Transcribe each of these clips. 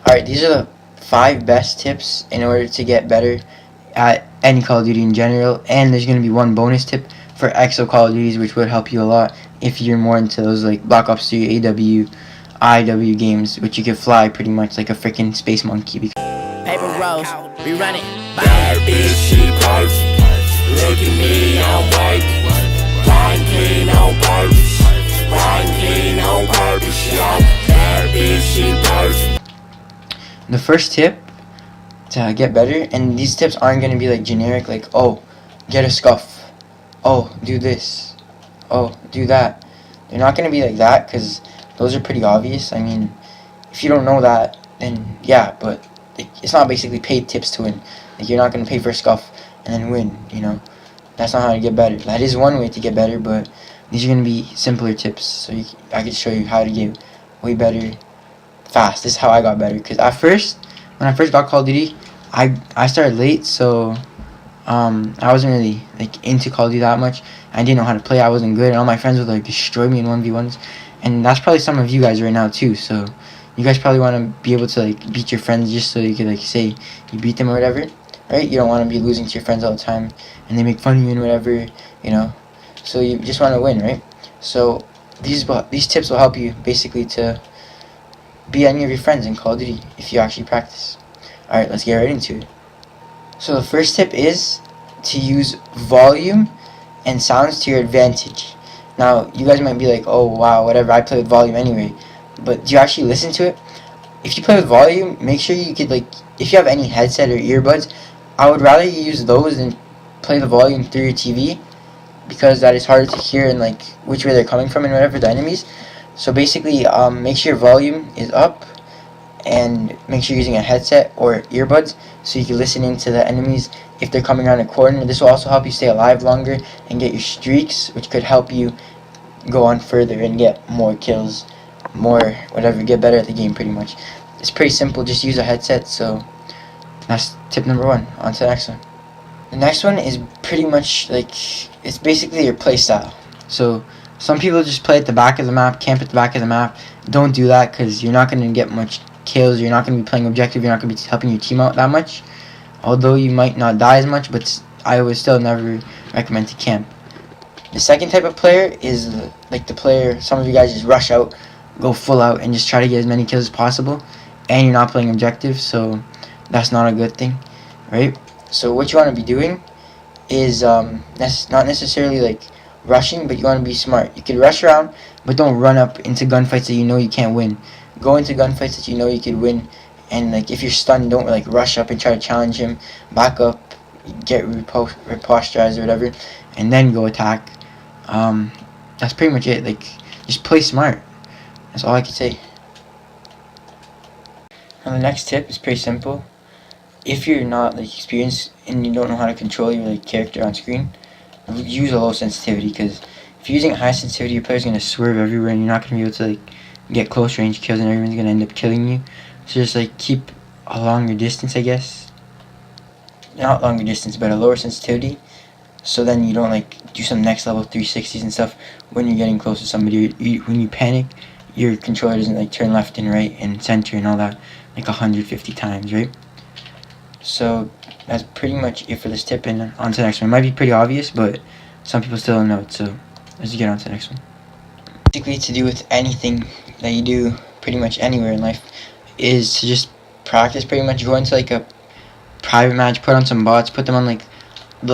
Alright, these are the 5 best tips in order to get better at any Call of Duty in general, and there's going to be one bonus tip for EXO Call of Duties, which would help you a lot if you're more into those like Black Ops 3, AW, IW games, which you could fly pretty much like a freaking space monkey. Paper rolls, we run it. Bad bitch, she perfect. Look at me, I'm working. Wine clean on purpose. Wine clean on purpose, y'all. Bad bitch, she perfect. The first tip to get better, and these tips aren't going to be like generic, like, oh, get a scuff, oh, do this, oh, do that. They're not going to be like that, because those are pretty obvious. I mean, if you don't know that, then yeah, but it's not basically paid tips to win. Like, you're not going to pay for a scuff and then win, you know. That's not how to get better. That is one way to get better, but these are going to be simpler tips, so I can show you how to get way better fast. This is how I got better, because at first, when I first got Call of Duty, I started late, so I wasn't really like into Call of Duty that much. I didn't know how to play. I wasn't good, and all my friends would like destroy me in 1v1s, and that's probably some of you guys right now too. So you guys probably want to be able to like beat your friends just so you can like say you beat them or whatever, right? You don't want to be losing to your friends all the time and they make fun of you and whatever, you know. So you just want to win, right? So these tips will help you basically to be any of your friends in Call of Duty if you actually practice. Alright, let's get right into it. So the first tip is to use volume and sounds to your advantage. Now, you guys might be like, oh wow, whatever, I play with volume anyway. But do you actually listen to it? If you play with volume, make sure you could like, if you have any headset or earbuds, I would rather you use those than play the volume through your TV, because that is harder to hear and like which way they're coming from and whatever, the enemies. So basically, make sure your volume is up and make sure you're using a headset or earbuds so you can listen into the enemies if they're coming around a corner. This will also help you stay alive longer and get your streaks, which could help you go on further and get more kills, more whatever, get better at the game pretty much. It's pretty simple, just use a headset. So that's tip number 1. On to the next one. The next one is pretty much like, it's basically your play style. So some people just play at the back of the map, camp at the back of the map. Don't do that, because you're not going to get much kills. You're not going to be playing objective. You're not going to be helping your team out that much. Although you might not die as much, but I would still never recommend to camp. The second type of player is like the player, some of you guys just rush out, go full out, and just try to get as many kills as possible. And you're not playing objective, so that's not a good thing, right? So what you want to be doing is not necessarily like rushing, but you want to be smart. You can rush around, but don't run up into gunfights that you know you can't win. Go into gunfights that you know you could win, and like if you're stunned, don't like rush up and try to challenge him. Back up, get reposterized or whatever, and then go attack. That's pretty much it. Like, just play smart. That's all I can say. And the next tip is pretty simple. If you're not like experienced and you don't know how to control your like character on screen, use a low sensitivity, because if you're using a high sensitivity, your player's gonna swerve everywhere and you're not gonna be able to like get close range kills, and everyone's gonna end up killing you. So just like keep a longer distance, I guess. Not longer distance, but a lower sensitivity, so then you don't like do some next level 360s and stuff when you're getting close to somebody. When you panic, your controller doesn't like turn left and right and center and all that like 150 times, right? So that's pretty much it for this tip, and on to the next one. It might be pretty obvious, but some people still don't know it, so let's get on to the next one. Basically, to do with anything that you do pretty much anywhere in life is to just practice pretty much. Go into like a private match, put on some bots, put them on like,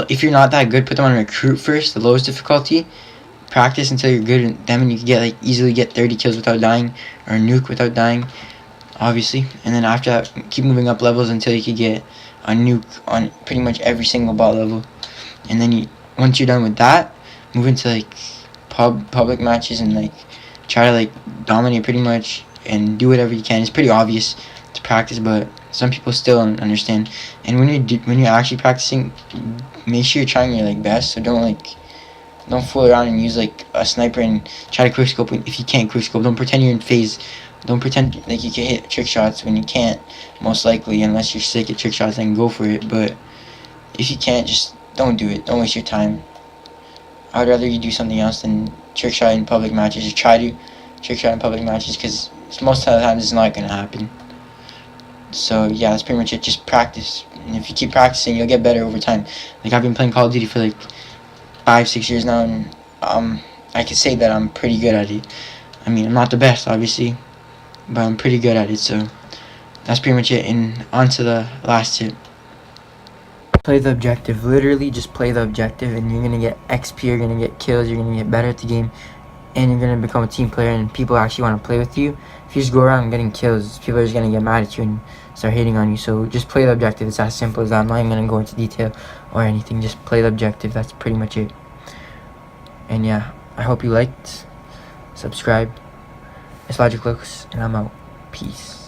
if you're not that good, put them on recruit first, the lowest difficulty. Practice until you're good at them and you can get like easily get 30 kills without dying, or nuke without dying, obviously. And then after that, keep moving up levels until you can get a nuke on pretty much every single bot level. And then once you're done with that, move into like public matches and like try to like dominate pretty much and do whatever you can. It's pretty obvious to practice, but some people still don't understand. And when you're actually practicing, make sure you're trying your like best. So don't fool around and use like a sniper and try to quickscope if you can't quickscope. Don't pretend you're in phase. Don't pretend like you can hit trick shots when you can't, most likely, unless you're sick at trick shots, then go for it. But if you can't, just don't do it. Don't waste your time. I would rather you do something else than trick shot in public matches, or try to trick shot in public matches, because most of the time it's not going to happen. So yeah, that's pretty much it. Just practice, and if you keep practicing, you'll get better over time. Like, I've been playing Call of Duty for like 5-6 years now, and I can say that I'm pretty good at it. I mean, I'm not the best, obviously, but I'm pretty good at it. So that's pretty much it. And on to the last tip. Play the objective. Literally just play the objective, and you're gonna get XP, you're gonna get kills, you're gonna get better at the game, and you're gonna become a team player, and people actually want to play with you. If you just go around getting kills, people are just gonna get mad at you and start hating on you. So just play the objective. It's as simple as that. I'm not even gonna go into detail or anything. Just play the objective. That's pretty much it. And yeah, I hope you liked. Subscribe. It's LogicLookss, and I'm out. Peace.